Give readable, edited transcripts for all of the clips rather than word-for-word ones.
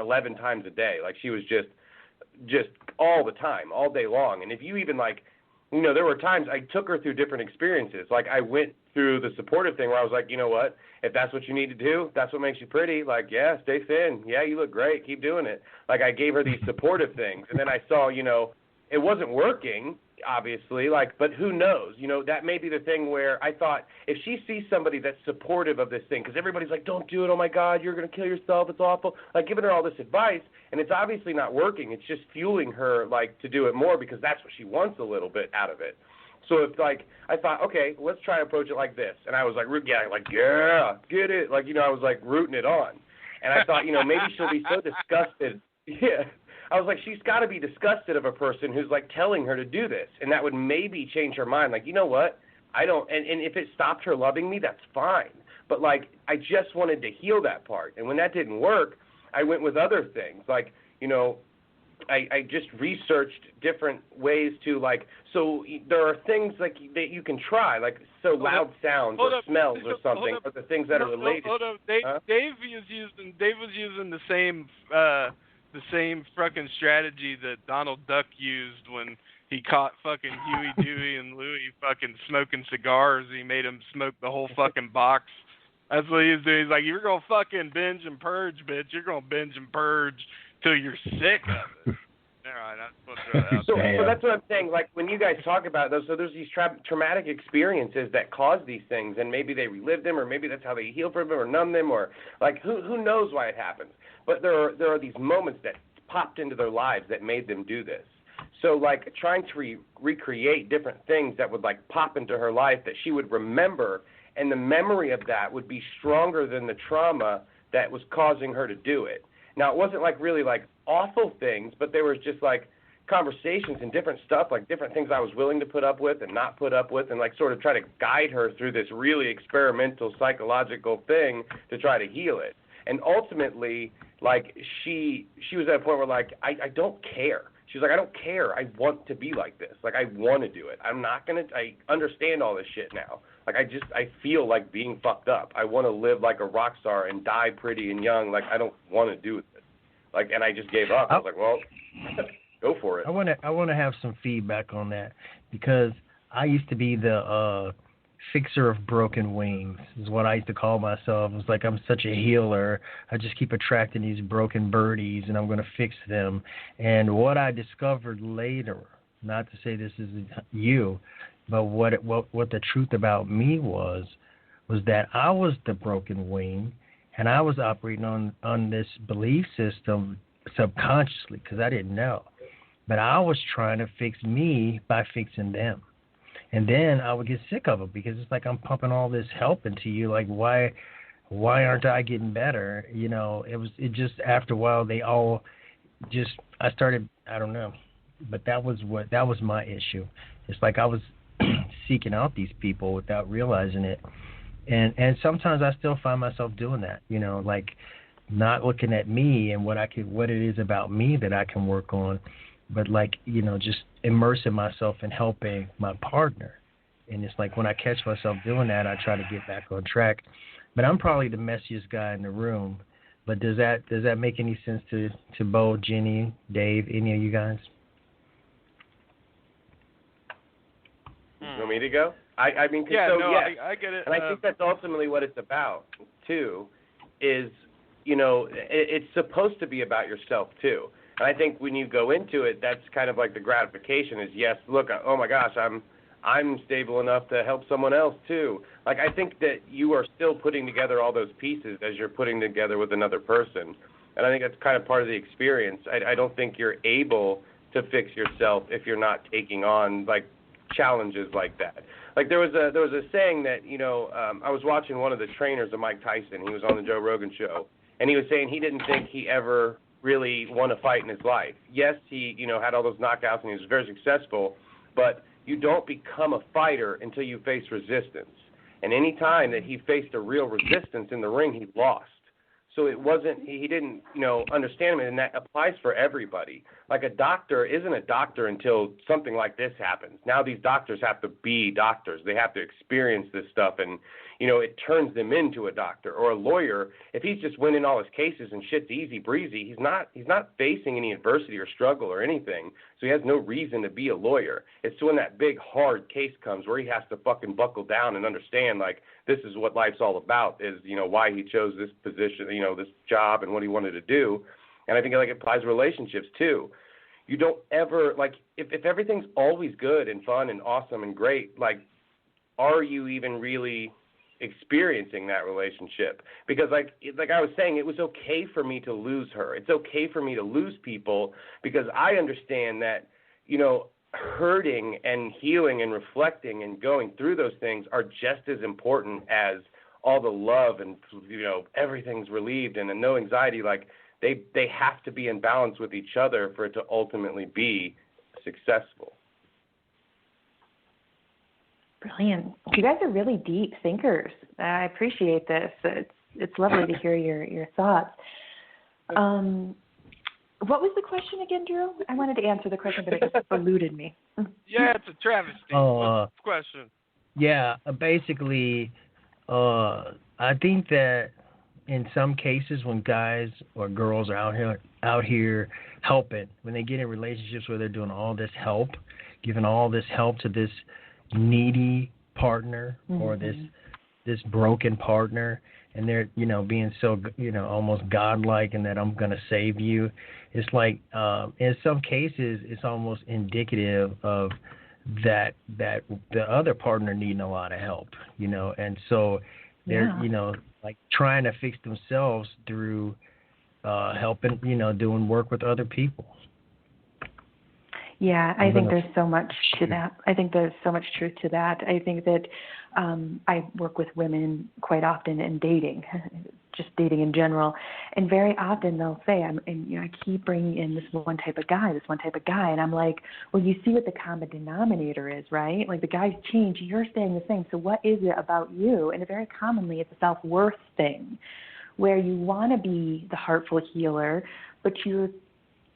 11 times a day. Like, she was just all the time, all day long. And if you even, like, you know, there were times I took her through different experiences. Like, I went through the supportive thing where I was like, you know what, if that's what you need to do, that's what makes you pretty. Like, yeah, stay thin. Yeah, you look great. Keep doing it. Like, I gave her these supportive things. And then I saw, you know, it wasn't working, obviously, like, but who knows? You know, that may be the thing where I thought if she sees somebody that's supportive of this thing, because everybody's like, don't do it, oh my God, you're going to kill yourself, it's awful, like giving her all this advice, and it's obviously not working. It's just fueling her, like, to do it more because that's what she wants a little bit out of it. So it's like, I thought, okay, let's try to approach it like this. And I was like, yeah, get it. Like, you know, I was like rooting it on. And I thought, you know, maybe she'll be so disgusted. Yeah. I was like, she's got to be disgusted of a person who's, like, telling her to do this. And that would maybe change her mind. Like, you know what? I don't, and if it stopped her loving me, that's fine. But, like, I just wanted to heal that part. And when that didn't work, I went with other things. Like, you know, I just researched different ways to, like, so there are things, like, that you can try, like, so loud sounds or smells or something, or the things that are related. Hold up. Dave was using the same fucking strategy that Donald Duck used when he caught fucking Huey, Dewey, and Louie fucking smoking cigars. He made them smoke the whole fucking box. That's what he was doing. He's like, you're going to fucking binge and purge, bitch. You're going to binge and purge till you're sick of it. All right, so that's what I'm saying. Like, when you guys talk about those, so there's these traumatic experiences that cause these things, and maybe they relive them, or maybe that's how they heal from them, or numb them, or, like, who knows why it happens. But there are these moments that popped into their lives that made them do this. So, like, trying to recreate different things that would, like, pop into her life that she would remember, and the memory of that would be stronger than the trauma that was causing her to do it. Now, it wasn't, like, really, like, awful things, but there was just, like, conversations and different stuff, like different things I was willing to put up with and not put up with, and, like, sort of try to guide her through this really experimental psychological thing to try to heal it. And ultimately, like, she was at a point where, like, I don't care. She's like, I don't care. I want to be like this. Like, I want to do it. I'm not going to – I understand all this shit now. Like, I feel like being fucked up. I want to live like a rock star and die pretty and young. Like, I don't want to do this. Like, and I just gave up. I was like, well, go for it. I want to have some feedback on that because I used to be the fixer of broken wings is what I used to call myself. It was like I'm such a healer. I just keep attracting these broken birdies, and I'm going to fix them. And what I discovered later, not to say this is you, but what the truth about me was that I was the broken wing, and I was operating on this belief system subconsciously because I didn't know. But I was trying to fix me by fixing them. And then I would get sick of it because it's like I'm pumping all this help into you. Like, why aren't I getting better? You know, it just after a while they all just I started, I don't know. But that was my issue. It's like I was seeking out these people without realizing it. And sometimes I still find myself doing that, you know, like not looking at me and what it is about me that I can work on, but like, you know, just immersing myself in helping my partner. And it's like when I catch myself doing that, I try to get back on track. But I'm probably the messiest guy in the room. But does that make any sense to Bo, Jenny, Dave, any of you guys? You want me to go? I mean, yeah, so, no, yeah. I get it. And I think that's ultimately what it's about, too, is, you know, it's supposed to be about yourself, too. And I think when you go into it, that's kind of like the gratification is, yes, look, oh, my gosh, I'm stable enough to help someone else, too. Like, I think that you are still putting together all those pieces as you're putting together with another person. And I think that's kind of part of the experience. I don't think you're able to fix yourself if you're not taking on, like, challenges like that. Like there was a saying that, you know, I was watching one of the trainers of Mike Tyson. He was on the Joe Rogan show, and he was saying he didn't think he ever really won a fight in his life. Yes, he, you know, had all those knockouts and he was very successful, but you don't become a fighter until you face resistance. And any time that he faced a real resistance in the ring, he lost. So it wasn't, he didn't, you know, understand it, and that applies for everybody. Like a doctor isn't a doctor until something like this happens. Now these doctors have to be doctors. They have to experience this stuff and, it turns them into a doctor. Or a lawyer, if he's just winning all his cases and shit's easy breezy, he's not facing any adversity or struggle or anything, so he has no reason to be a lawyer. It's when that big hard case comes where he has to fucking buckle down and understand, like, this is what life's all about, is, why he chose this position, this job and what he wanted to do. And I think, like, it applies to relationships too. You don't ever, like, if everything's always good and fun and awesome and great, like, are you even really experiencing that relationship? Because like I was saying, it was okay for me to lose her. It's okay for me to lose people, because I understand that, hurting and healing and reflecting and going through those things are just as important as all the love and, everything's relieved and no anxiety. Like, they have to be in balance with each other for it to ultimately be successful. Brilliant. You guys are really deep thinkers. I appreciate this. It's lovely to hear your thoughts. What was the question again, Drew? I wanted to answer the question, but it just eluded me. Yeah, it's a travesty. What's the question? Yeah, basically, I think that in some cases when guys or girls are out here helping, when they get in relationships where they're doing all this help, giving all this help to this needy partner or this broken partner, and they're being so almost godlike and that I'm gonna save you, it's like in some cases it's almost indicative of that the other partner needing a lot of help, and so they're like trying to fix themselves through helping, doing work with other people. Yeah, I think there's so much to that. I think there's so much truth to that. I think that I work with women quite often in dating, just dating in general, and very often they'll say, I keep bringing in this one type of guy, and I'm like, well, you see what the common denominator is, right? Like, the guys change, you're staying the same. So what is it about you? And very commonly, it's a self-worth thing, where you want to be the heartful healer, but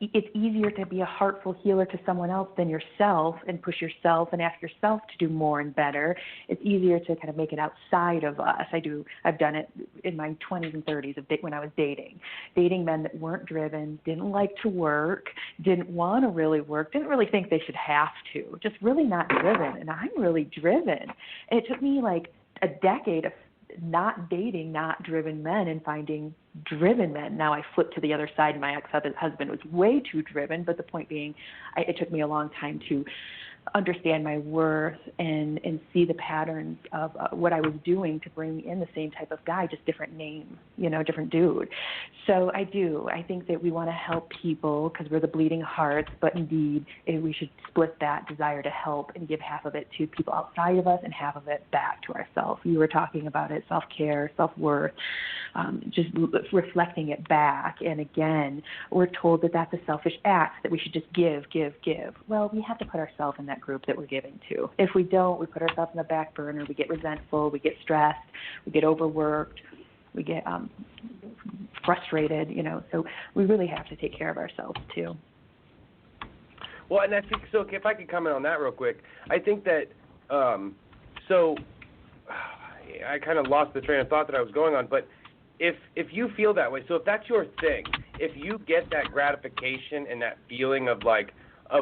it's easier to be a heartful healer to someone else than yourself and push yourself and ask yourself to do more and better. It's easier to kind of make it outside of us. I've done it in my 20s and 30s when I was dating men that weren't driven, didn't like to work, didn't want to really work, didn't really think they should have to, just really not driven. And I'm really driven. And it took me like a decade of not dating not driven men and finding driven men. Now I flipped to the other side. My ex-husband was way too driven, but the point being, it took me a long time to understand my worth and see the patterns of what I was doing to bring in the same type of guy, just different name, different dude. So I think that we want to help people because we're the bleeding hearts, but indeed we should split that desire to help and give half of it to people outside of us and half of it back to ourselves. You were talking about it, self-care, self-worth, just reflecting it back. And again, we're told that that's a selfish act, that we should just give. Well, we have to put ourselves in that group that we're giving to. If we don't, we put ourselves in the back burner, we get resentful, we get stressed, we get overworked, we get frustrated, so we really have to take care of ourselves too. Well, and I think, so if I could comment on that real quick, I think that, so I kind of lost the train of thought that I was going on, but if you feel that way, so if that's your thing, if you get that gratification and that feeling of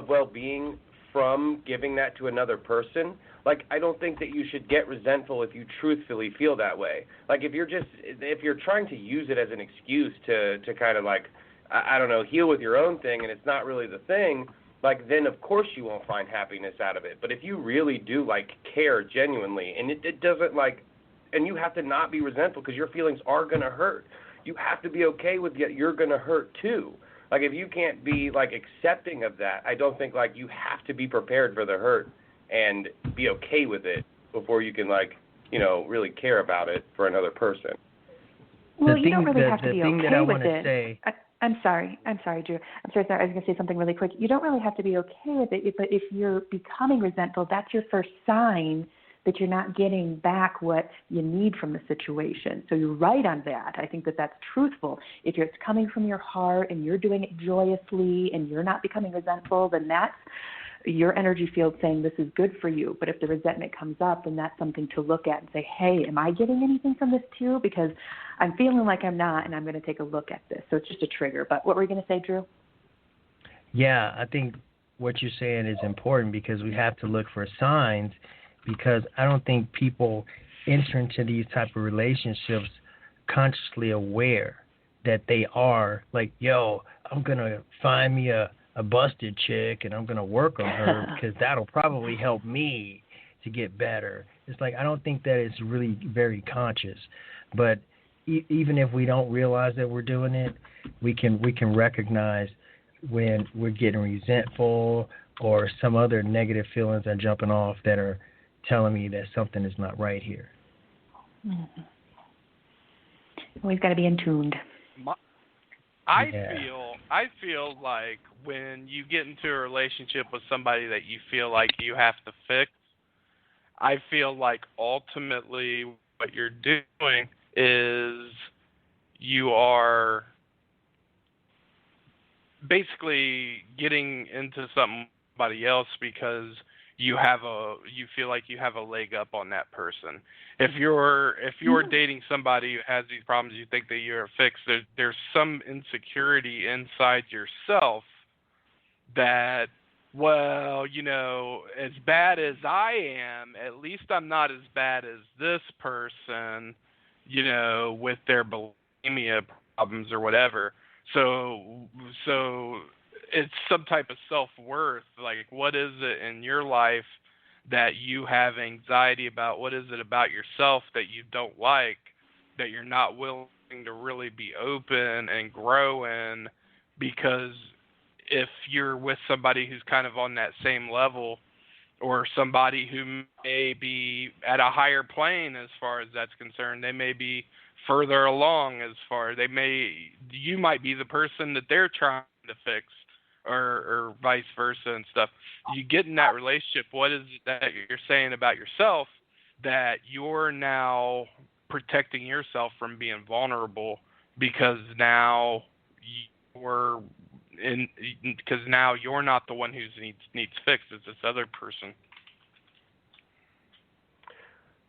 well-being from giving that to another person, like, I don't think that you should get resentful if you truthfully feel that way. Like, if you're trying to use it as an excuse to kind of like, I don't know, heal with your own thing and it's not really the thing, like, then of course you won't find happiness out of it. But if you really do, like, care genuinely, and it doesn't, like, and you have to not be resentful because your feelings are going to hurt. You have to be okay with you're going to hurt too. Like, if you can't be, like, accepting of that, I don't think, like, you have to be prepared for the hurt and be okay with it before you can, like, really care about it for another person. Well, you don't really have to be okay with it. Say... I'm sorry, Drew. I'm sorry. I was going to say something really quick. You don't really have to be okay with it, but if you're becoming resentful, that's your first sign that you're not getting back what you need from the situation. So you're right on that. I think that that's truthful. If it's coming from your heart and you're doing it joyously and you're not becoming resentful, then your energy field saying this is good for you. But if the resentment comes up, then that's something to look at and say, hey, am I getting anything from this too? Because I'm feeling like I'm not, and I'm going to take a look at this. So it's just a trigger. But what were you going to say, Drew? Yeah, I think what you're saying is important because we have to look for signs, because I don't think people enter into these type of relationships consciously aware that they are like, yo, I'm going to find me a busted chick and I'm going to work on her because that'll probably help me to get better. It's like, I don't think that it's really very conscious. But even if we don't realize that we're doing it, we can recognize when we're getting resentful or some other negative feelings are jumping off that are telling me that something is not right here. Mm-hmm. We've got to be in tuned. I feel like when you get into a relationship with somebody that you feel like you have to fix, I feel like ultimately what you're doing is you are basically getting into somebody else because you feel like you have a leg up on that person. If you're dating somebody who has these problems, you think that you're fixed. There's some insecurity inside yourself that, well, as bad as I am, at least I'm not as bad as this person, with their bulimia problems or whatever. So it's some type of self-worth. Like, what is it in your life that you have anxiety about? What is it about yourself that you don't like, that you're not willing to really be open and grow in? Because if you're with somebody who's kind of on that same level, or somebody who may be at a higher plane as far as that's concerned, they may be further along as far as you might be the person that they're trying to fix, or vice versa and stuff. You get in that relationship, what is it that you're saying about yourself that you're now protecting yourself from being vulnerable because now you're not the one who needs fixed, it's this other person.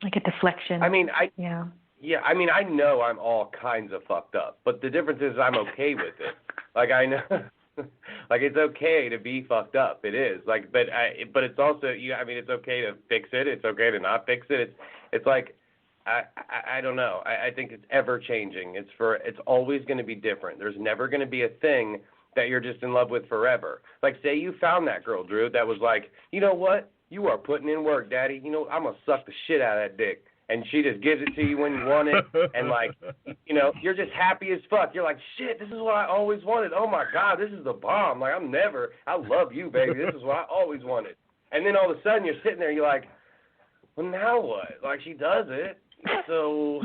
Like a deflection. I mean, yeah. Yeah, I mean, I know I'm all kinds of fucked up, but the difference is I'm okay with it. Like, I know, like, it's okay to be fucked up. It is. Like, but it's also, it's okay to fix it. It's okay to not fix it. It's like, I don't know. I think it's ever changing. It's always going to be different. There's never going to be a thing that you're just in love with forever. Like, say you found that girl, Drew, that was like, you know what? You are putting in work, Daddy. I'm going to suck the shit out of that dick. And she just gives it to you when you want it. And, like, you're just happy as fuck. You're like, shit, this is what I always wanted. Oh, my God, this is the bomb. Like, I love you, baby. This is what I always wanted. And then all of a sudden you're sitting there, you're like, well, now what? Like, she does it. So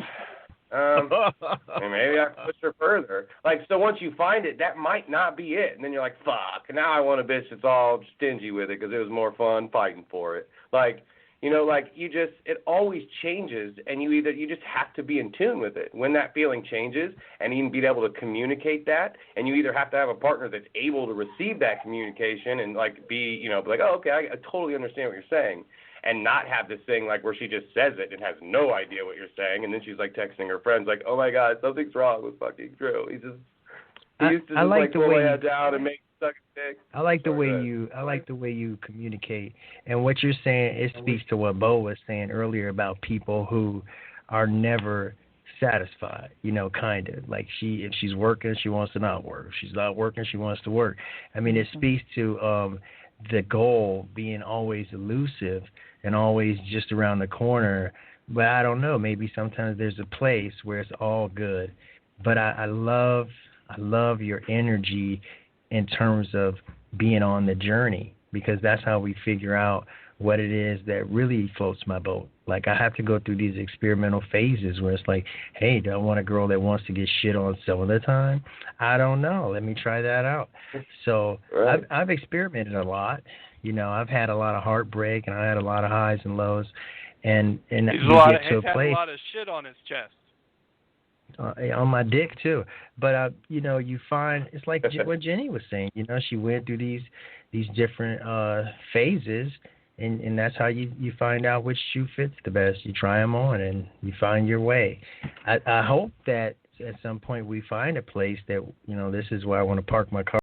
maybe I can push her further. Like, so once you find it, that might not be it. And then you're like, fuck, now I want a bitch that's all stingy with it because it was more fun fighting for it. Like, it always changes, and you just have to be in tune with it. When that feeling changes, and even be able to communicate that, and you either have to have a partner that's able to receive that communication and, like, be like, oh, okay, I totally understand what you're saying, and not have this thing, like, where she just says it and has no idea what you're saying, and then she's, like, texting her friends, like, oh, my God, something's wrong with fucking Drew. He used to just pull my head down and make I like the way you communicate, and what you're saying, it speaks to what Bo was saying earlier about people who are never satisfied, kind of like if she's working, she wants to not work. If she's not working, she wants to work. I mean, it speaks to the goal being always elusive and always just around the corner. But I don't know, maybe sometimes there's a place where it's all good. But I love your energy in terms of being on the journey, because that's how we figure out what it is that really floats my boat. Like, I have to go through these experimental phases where it's like, hey, do I want a girl that wants to get shit on some of the time? I don't know. Let me try that out. So right. I've experimented a lot. I've had a lot of heartbreak, and I had a lot of highs and lows. And he's you get to a had place. A lot of shit on his chest. on my dick too. But you know, you find it's like what Jenny was saying. You know, she went through these different phases, and that's how you find out which shoe fits the best. You try them on, and you find your way. I hope that at some point we find a place that, you know, this is where I want to park my car.